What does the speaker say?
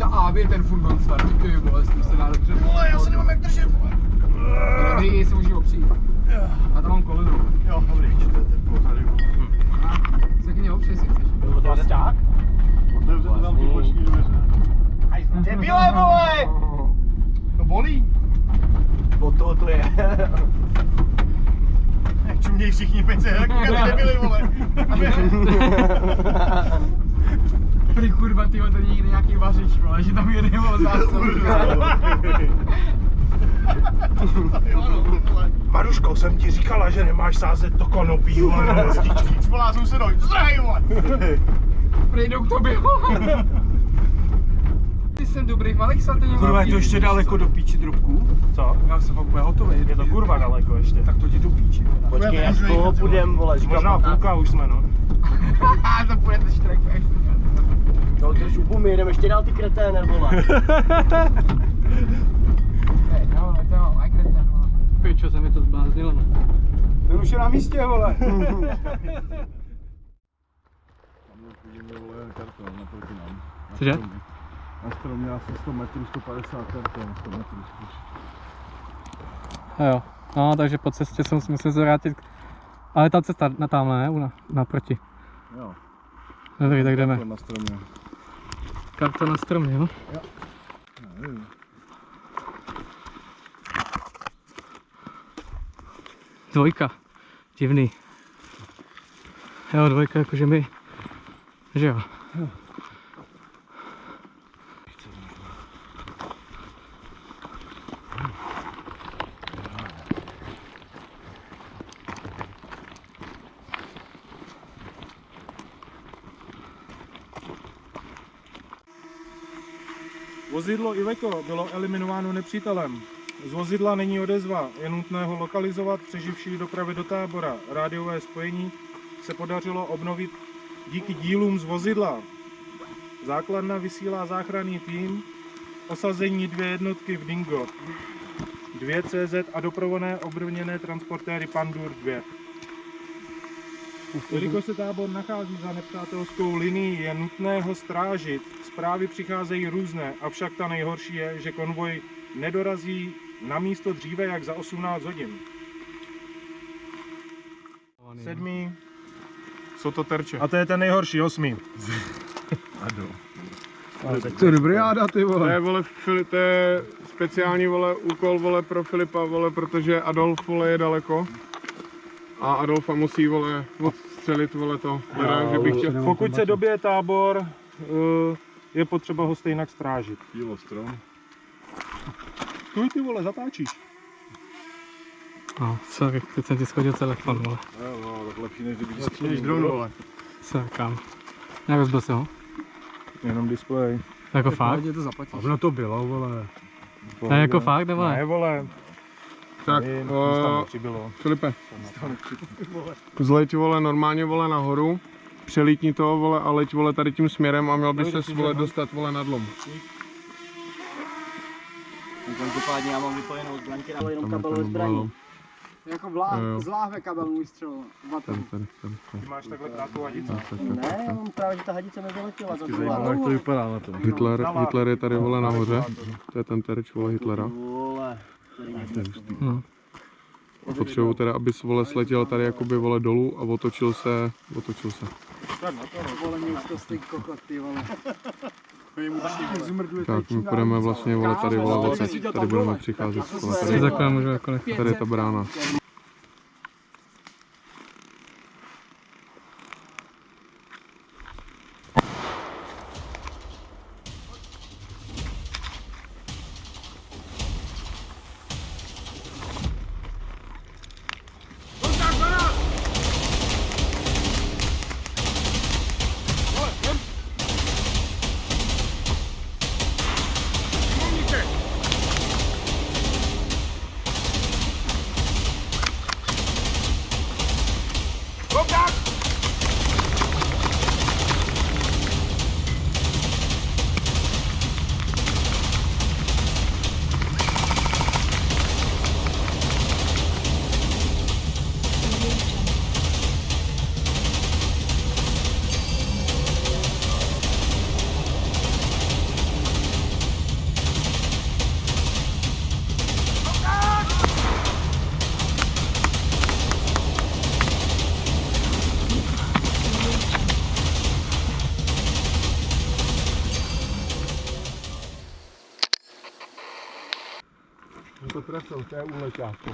teďka Ávě ten furt non-start, ty vole, s tím se dá dobře. Vole, já se nemám jak držet, vole. Dobrý, se můžu opřít. A tam mám koleno. Jo, dobrý, čte tempo tady, vole. Řekni opři, jestli chceš. Byl to sťák? Otevřete tam ty boční dveře. Debile, vole! To bolí. Od toho to je. Čuměj všichni pece, jak ty debili, vole. Prý kurva, tyhle, to někde nějaký vařič, vole, že tam jede o zástavu. Maruško, jsem ti říkala, že nemáš sázet to konopí, vole, na lističky. Zvolá sousedoj, zdrhej, vole! Prejdou k tobě, vole. Ty jsem dobrý v malých satelitech. Kurva, je to ještě daleko do píči drobků? Co? Já jsem fakt úplně hotový. Je to kurva daleko ještě. Tak to ti do píči. Počkej, jak dlouho půjdem, vole, říkám. Možná půlka už jsme, no. To půjdete štrek, No, drž ubu, my jedeme ještě dál ty kreténe, vole. Hej, no, to mám, aj kretén, vole. Pičo, se mi to zbláznilo, no. Ten už je na místě, vole. Tam vidíme, vole, karton naproti nám. Cože? Na stromě asi 100 metrů, 150 karton, 100 metrů spíš. Jo, no, takže po cestě jsem si musel zvrátit. Ale ta cesta na tamhle, ne? Naproti. Jo. Dobrý, tak jdeme. Karton na stromě. Karton na stromě, jo? Nevím. Dvojka. Divný. Jo, dvojka, jakože my. Že jo. Vozidlo Iveco bylo eliminováno nepřítelem. Z vozidla není odezva, je nutné ho lokalizovat, přeživší dopravy do tábora. Rádiové spojení se podařilo obnovit díky dílům z vozidla. Základna vysílá záchranný tým, osazení 2 jednotky v Dingo, 2 CZ a doprovodné obrněné transportéry Pandur 2. Jelikož se tábor nachází za nepřátelskou linií, je nutné ho strážit. Zprávy přicházejí různé, avšak ta nejhorší je, že konvoj nedorazí na místo dříve jak za 18 hodin. 7. Jsou to terče. A to je ten nejhorší, 8. To je dobrý jáda, ty To vole. je, vole, to je speciální, vole, úkol, vole, pro Filipa, vole, protože Adolf, vole, je daleko. A Adolfa musí, vole, odstřelit, vole, to. Teda, že bych chtěl... Pokud se dobije tábor, je potřeba ho stejnak strážit. Dílo strom. Tuj, ty vole, zatáčíš. No, sorry, teď jsem ti schodil telefon, vole. Jo, no, tak lepší než kdyby Lepší než dron, vole. Sorry, kam. Nerozbil si ho? Jenom displej. Jako fakt? to zaplatíš. Ono to bylo, vole. Ne, jako fakt, nebo Ne, ne? vole. Tak, Nic tam nepřibylo. Filipe, zleď, vole, normálně, vole, nahoru, přelítni to, vole, a leď, vole, tady tím směrem a měl by se, vole, dostat, vole, nad lom. Každopádně já mám vypojenou zbraňky, ale jenom kabelové zbraní. Jako z láhve kabel můj střel. Ty máš takhle krátkou hadici. Ne, já mám právě, že ta hadice mi vyletěla za Zajímavé, jak to vypadá na tom. Hitler je tady, vole, nahoře. To je ten terč, vole, Hitlera. Vole, No. Potřebuji teda, abys, vole, sletěl tady jakoby, vole, dolů a otočil se. Vole, mě už to stojí kokot, ty vole. Tak my půjdeme vlastně, vole, tady, vole, odsaď. Tady budeme přicházet, vole, Si tady, takhle můžu jako tady je ta brána. to trefil, to je u leťáku.